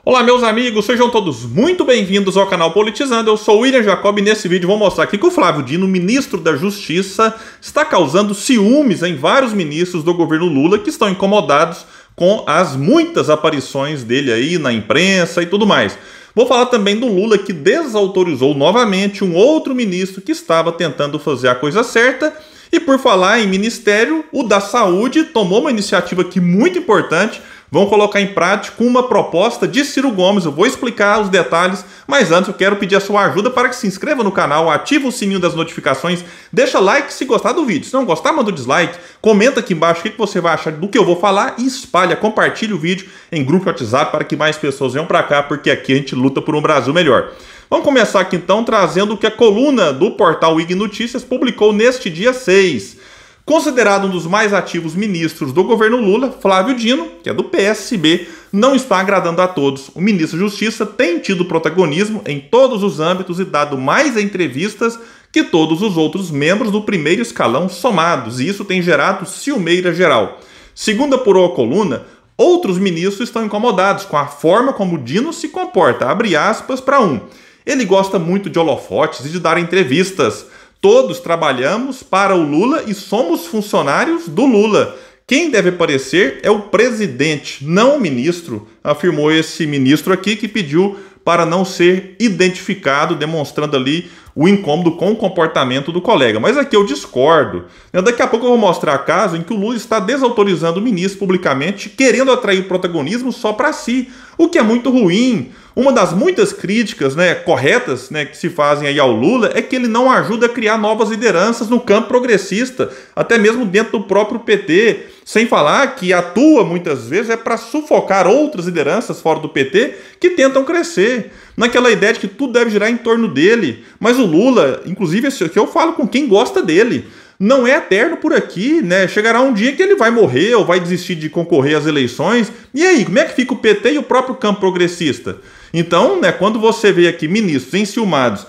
Olá meus amigos, sejam todos muito bem-vindos ao canal Politizando. Eu sou o William Jacob e nesse vídeo vou mostrar aqui que o Flávio Dino, ministro da Justiça, está causando ciúmes em vários ministros do governo Lula que estão incomodados com as muitas aparições dele aí na imprensa e tudo mais. Vou falar também do Lula que desautorizou novamente um outro ministro que estava tentando fazer a coisa certa. E por falar em ministério, o da Saúde tomou uma iniciativa aqui muito importante. Vão colocar em prática uma proposta de Ciro Gomes. Eu vou explicar os detalhes, mas antes eu quero pedir a sua ajuda para que se inscreva no canal, ative o sininho das notificações, deixa like se gostar do vídeo. Se não gostar, manda um dislike, comenta aqui embaixo o que você vai achar do que eu vou falar e espalha, compartilhe o vídeo em grupo de WhatsApp para que mais pessoas venham para cá, porque aqui a gente luta por um Brasil melhor. Vamos começar aqui então trazendo o que a coluna do portal IG Notícias publicou neste dia 6. Considerado um dos mais ativos ministros do governo Lula, Flávio Dino, que é do PSB, não está agradando a todos. O ministro da Justiça tem tido protagonismo em todos os âmbitos e dado mais entrevistas que todos os outros membros do primeiro escalão somados, e isso tem gerado ciumeira geral. Segundo apurou a coluna, outros ministros estão incomodados com a forma como Dino se comporta. Abre aspas para um. Ele gosta muito de holofotes e de dar entrevistas. Todos trabalhamos para o Lula e somos funcionários do Lula. Quem deve aparecer é o presidente, não o ministro, afirmou esse ministro aqui que pediu para não ser identificado, demonstrando ali o incômodo com o comportamento do colega. Mas aqui eu discordo. Daqui a pouco eu vou mostrar caso em que o Lula está desautorizando o ministro publicamente, querendo atrair protagonismo só para si, o que é muito ruim. Uma das muitas críticas corretas que se fazem aí ao Lula é que ele não ajuda a criar novas lideranças no campo progressista, até mesmo dentro do próprio PT, sem falar que atua muitas vezes para sufocar outras lideranças fora do PT que tentam crescer, naquela ideia de que tudo deve girar em torno dele. Mas o Lula, inclusive esse aqui eu falo com quem gosta dele, não é eterno por aqui, Chegará um dia que ele vai morrer ou vai desistir de concorrer às eleições. E aí, como é que fica o PT e o próprio campo progressista? Então, quando você vê aqui ministros enciumados,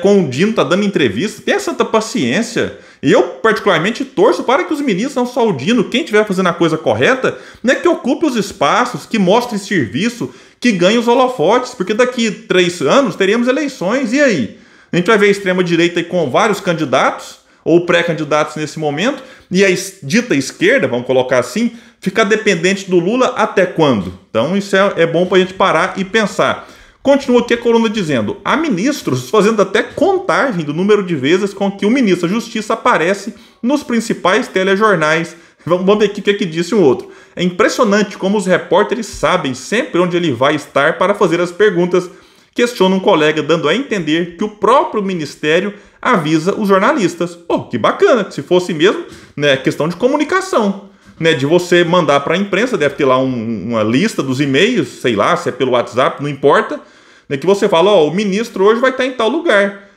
com o Dino dando entrevista, tenha santa paciência. Eu, particularmente, torço para que os ministros, não só o Dino, quem estiver fazendo a coisa correta, que ocupe os espaços, que mostre serviço, que ganhe os holofotes, porque daqui 3 anos teremos eleições. E aí? A gente vai ver a extrema-direita com vários candidatos, ou pré-candidatos nesse momento, e a dita esquerda, vamos colocar assim, ficar dependente do Lula até quando? Então isso é bom para a gente parar e pensar. Continua aqui a coluna dizendo, há ministros fazendo até contagem do número de vezes com que o ministro da Justiça aparece nos principais telejornais. Vamos ver aqui o que disse um outro. É impressionante como os repórteres sabem sempre onde ele vai estar para fazer as perguntas. Questiona um colega dando a entender que o próprio ministério avisa os jornalistas. Que bacana, que se fosse mesmo questão de comunicação, de você mandar para a imprensa, deve ter lá uma lista dos e-mails, sei lá, se é pelo WhatsApp, não importa, que você fala, o ministro hoje vai estar em tal lugar.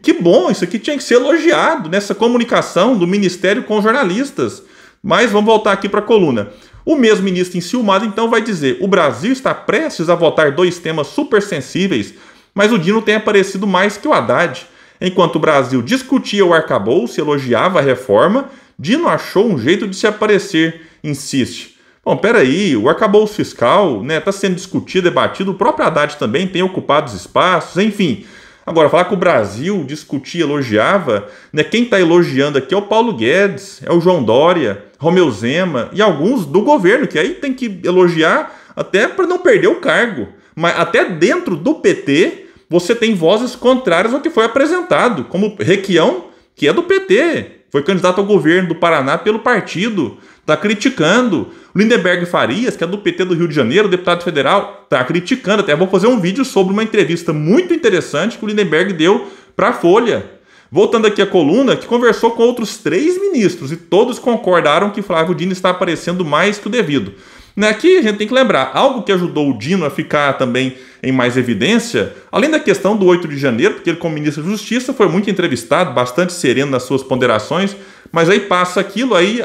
Que bom, isso aqui tinha que ser elogiado, nessa comunicação do ministério com os jornalistas. Mas vamos voltar aqui para a coluna. O mesmo ministro enciumado então vai dizer, o Brasil está prestes a votar 2 temas super sensíveis, mas o Dino tem aparecido mais que o Haddad. Enquanto o Brasil discutia o arcabouço e elogiava a reforma, Dino achou um jeito de se aparecer, insiste. Bom, peraí, o arcabouço fiscal está sendo discutido, debatido, o próprio Haddad também tem ocupado os espaços, enfim. Agora, falar que o Brasil discutia, elogiava, quem está elogiando aqui é o Paulo Guedes, é o João Dória, Romeu Zema e alguns do governo, que aí tem que elogiar até para não perder o cargo. Mas até dentro do PT, você tem vozes contrárias ao que foi apresentado, como Requião, que é do PT, foi candidato ao governo do Paraná pelo partido, está criticando. Lindenberg Farias, que é do PT do Rio de Janeiro, deputado federal, está criticando. Até vou fazer um vídeo sobre uma entrevista muito interessante que o Lindenberg deu para a Folha. Voltando aqui à coluna, que conversou com outros 3 ministros e todos concordaram que Flávio Dino está aparecendo mais que o devido. Aqui a gente tem que lembrar, algo que ajudou o Dino a ficar também em mais evidência, além da questão do 8 de janeiro, porque ele como ministro da Justiça foi muito entrevistado, bastante sereno nas suas ponderações, mas aí passa aquilo, aí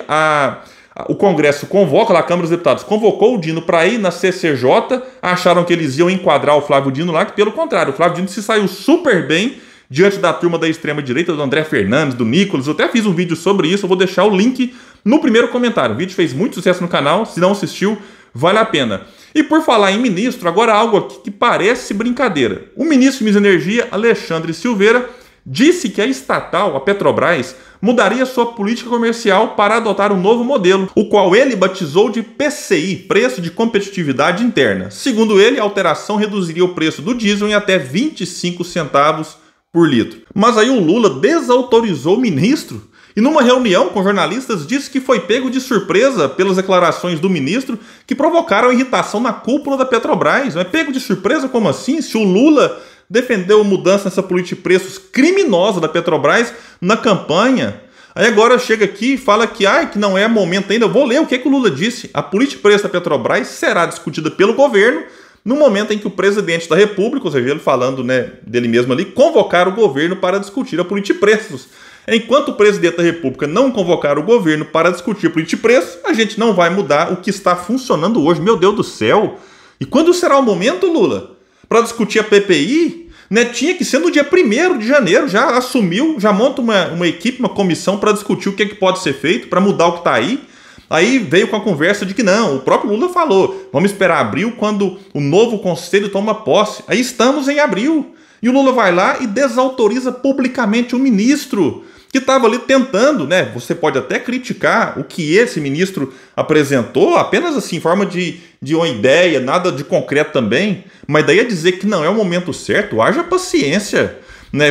o Congresso convoca, lá a Câmara dos Deputados convocou o Dino para ir na CCJ, acharam que eles iam enquadrar o Flávio Dino lá, que pelo contrário, o Flávio Dino se saiu super bem diante da turma da extrema-direita, do André Fernandes, do Nicolas. Eu até fiz um vídeo sobre isso, eu vou deixar o link no primeiro comentário. O vídeo fez muito sucesso no canal, se não assistiu, vale a pena. E por falar em ministro, agora algo aqui que parece brincadeira. O ministro de Minas e Energia, Alexandre Silveira, disse que a estatal, a Petrobras, mudaria sua política comercial para adotar um novo modelo, o qual ele batizou de PCI, Preço de Competitividade Interna. Segundo ele, a alteração reduziria o preço do diesel em até 25 centavos por litro. Mas aí o Lula desautorizou o ministro e numa reunião com jornalistas disse que foi pego de surpresa pelas declarações do ministro que provocaram irritação na cúpula da Petrobras. Mas pego de surpresa como assim? Se o Lula defendeu a mudança nessa política de preços criminosa da Petrobras na campanha, aí agora chega aqui e fala que não é momento ainda. Eu vou ler o que o Lula disse. A política de preço da Petrobras será discutida pelo governo no momento em que o presidente da República, ou seja, ele falando dele mesmo ali, convocar o governo para discutir a política de preços. Enquanto o presidente da República não convocar o governo para discutir a política de preços, a gente não vai mudar o que está funcionando hoje. Meu Deus do céu! E quando será o momento, Lula, para discutir a PPI? Tinha que ser no dia 1º de janeiro, já assumiu, já monta uma equipe, uma comissão para discutir o que pode ser feito, para mudar o que está aí. Aí veio com a conversa de que não, o próprio Lula falou, vamos esperar abril quando o novo conselho toma posse. Aí estamos em abril. E o Lula vai lá e desautoriza publicamente o ministro que estava ali tentando, Você pode até criticar o que esse ministro apresentou, apenas assim, em forma de uma ideia, nada de concreto também, mas daí a dizer que não é o momento certo, haja paciência.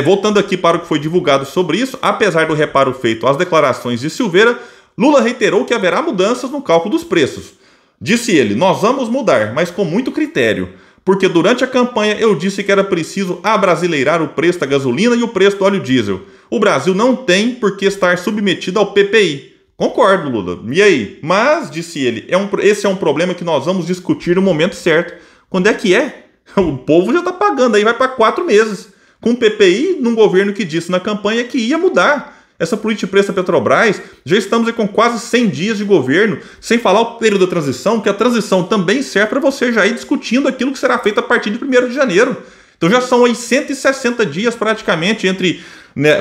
Voltando aqui para o que foi divulgado sobre isso, apesar do reparo feito às declarações de Silveira, Lula reiterou que haverá mudanças no cálculo dos preços. Disse ele, nós vamos mudar, mas com muito critério. Porque durante a campanha eu disse que era preciso abrasileirar o preço da gasolina e o preço do óleo diesel. O Brasil não tem por que estar submetido ao PPI. Concordo, Lula. E aí? Mas, disse ele, esse é um problema que nós vamos discutir no momento certo. Quando é que é? O povo já está pagando, aí vai para 4 meses. Com o PPI, num governo que disse na campanha que ia mudar essa política de preço da Petrobras. Já estamos aí com quase 100 dias de governo, sem falar o período da transição, que a transição também serve para você já ir discutindo aquilo que será feito a partir de 1º de janeiro. Então já são aí 160 dias praticamente entre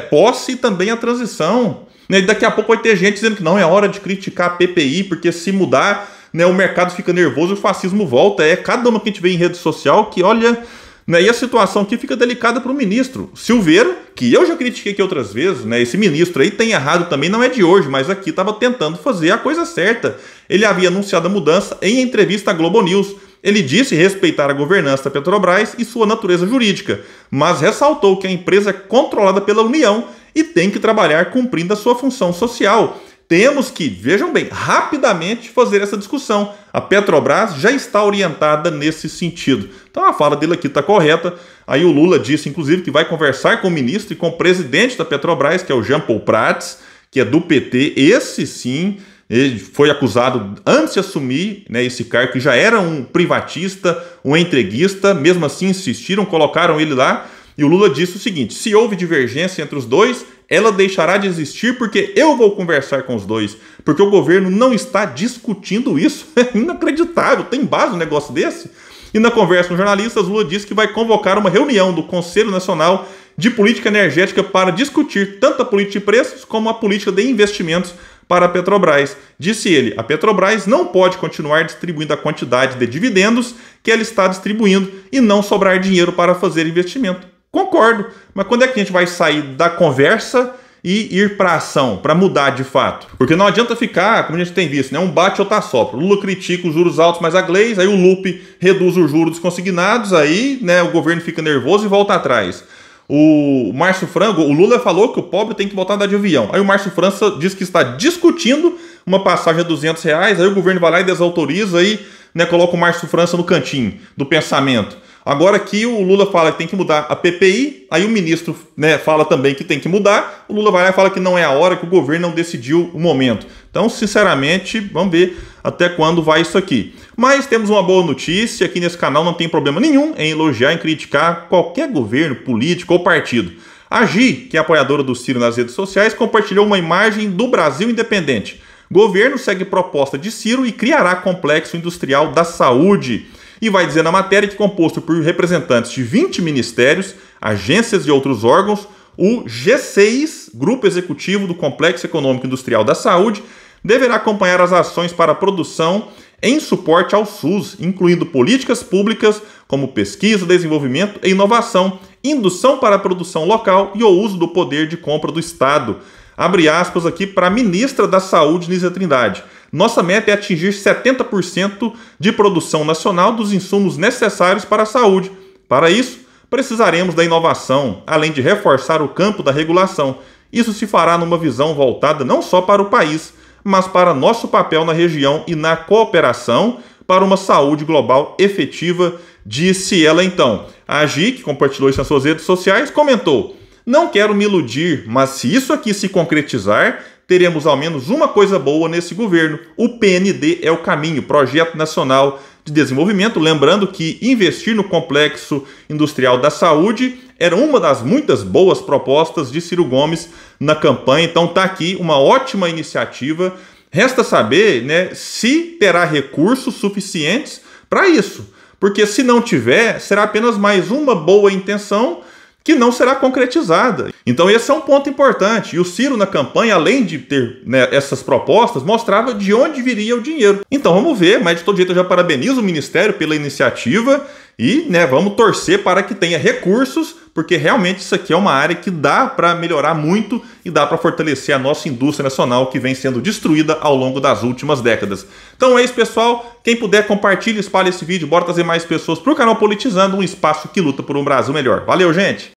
posse e também a transição. E daqui a pouco vai ter gente dizendo que não é hora de criticar a PPI, porque se mudar, o mercado fica nervoso e o fascismo volta. É cada uma que a gente vê em rede social que, olha... E a situação aqui fica delicada para o ministro Silveira, que eu já critiquei aqui outras vezes, esse ministro aí tem errado também, não é de hoje, mas aqui estava tentando fazer a coisa certa. Ele havia anunciado a mudança em entrevista à Globo News. Ele disse respeitar a governança da Petrobras e sua natureza jurídica, mas ressaltou que a empresa é controlada pela União e tem que trabalhar cumprindo a sua função social. Temos que, vejam bem, rapidamente fazer essa discussão. A Petrobras já está orientada nesse sentido. Então a fala dele aqui está correta. Aí o Lula disse, inclusive, que vai conversar com o ministro e com o presidente da Petrobras, que é o Jean Paul Prats, que é do PT. Esse sim, ele foi acusado antes de assumir esse cargo, que já era um privatista, um entreguista. Mesmo assim insistiram, colocaram ele lá. E o Lula disse o seguinte, se houve divergência entre os dois, ela deixará de existir porque eu vou conversar com os dois. Porque o governo não está discutindo isso. É inacreditável, tem base um negócio desse? E na conversa com jornalistas, Lula disse que vai convocar uma reunião do Conselho Nacional de Política Energética para discutir tanto a política de preços como a política de investimentos para a Petrobras. Disse ele, a Petrobras não pode continuar distribuindo a quantidade de dividendos que ela está distribuindo e não sobrar dinheiro para fazer investimento. Concordo, mas quando é que a gente vai sair da conversa e ir para a ação, para mudar de fato? Porque não adianta ficar, como a gente tem visto, um bate ou tá sopra. O Lula critica os juros altos mais a Gleisi, aí o Lupe reduz os juros consignados, aí o governo fica nervoso e volta atrás. O Márcio Franco, o Lula falou que o pobre tem que voltar a andar de avião. Aí o Márcio França diz que está discutindo uma passagem a R$200, aí o governo vai lá e desautoriza, aí coloca o Márcio França no cantinho do pensamento. Agora aqui o Lula fala que tem que mudar a PPI, aí o ministro fala também que tem que mudar, o Lula vai lá e fala que não é a hora, que o governo não decidiu o momento. Então, sinceramente, vamos ver até quando vai isso aqui. Mas temos uma boa notícia, aqui nesse canal não tem problema nenhum em elogiar, em criticar qualquer governo, político ou partido. A Gi, que é apoiadora do Ciro nas redes sociais, compartilhou uma imagem do Brasil Independente. Governo segue proposta de Ciro e criará complexo industrial da saúde. E vai dizer na matéria que, composto por representantes de 20 ministérios, agências e outros órgãos, o G6, Grupo Executivo do Complexo Econômico Industrial da Saúde, deverá acompanhar as ações para a produção em suporte ao SUS, incluindo políticas públicas como pesquisa, desenvolvimento e inovação, indução para a produção local e o uso do poder de compra do Estado. Abre aspas aqui para a ministra da Saúde, Nízia Trindade. Nossa meta é atingir 70% de produção nacional dos insumos necessários para a saúde. Para isso, precisaremos da inovação, além de reforçar o campo da regulação. Isso se fará numa visão voltada não só para o país, mas para nosso papel na região e na cooperação para uma saúde global efetiva, disse ela então. A Agi, que compartilhou isso nas suas redes sociais, comentou: não quero me iludir, mas se isso aqui se concretizar, teremos ao menos uma coisa boa nesse governo. O PND é o caminho, Projeto Nacional de Desenvolvimento. Lembrando que investir no complexo industrial da saúde era uma das muitas boas propostas de Ciro Gomes na campanha. Então está aqui uma ótima iniciativa. Resta saber, né, se terá recursos suficientes para isso. Porque se não tiver, será apenas mais uma boa intenção que não será concretizada. Então esse é um ponto importante. E o Ciro na campanha, além de ter, né, essas propostas, mostrava de onde viria o dinheiro. Então vamos ver, mas de todo jeito eu já parabenizo o Ministério pela iniciativa e, né, vamos torcer para que tenha recursos, porque realmente isso aqui é uma área que dá para melhorar muito e dá para fortalecer a nossa indústria nacional que vem sendo destruída ao longo das últimas décadas. Então é isso, pessoal. Quem puder, compartilhe, espalhe esse vídeo. Bora trazer mais pessoas para o canal Politizando, um espaço que luta por um Brasil melhor. Valeu, gente!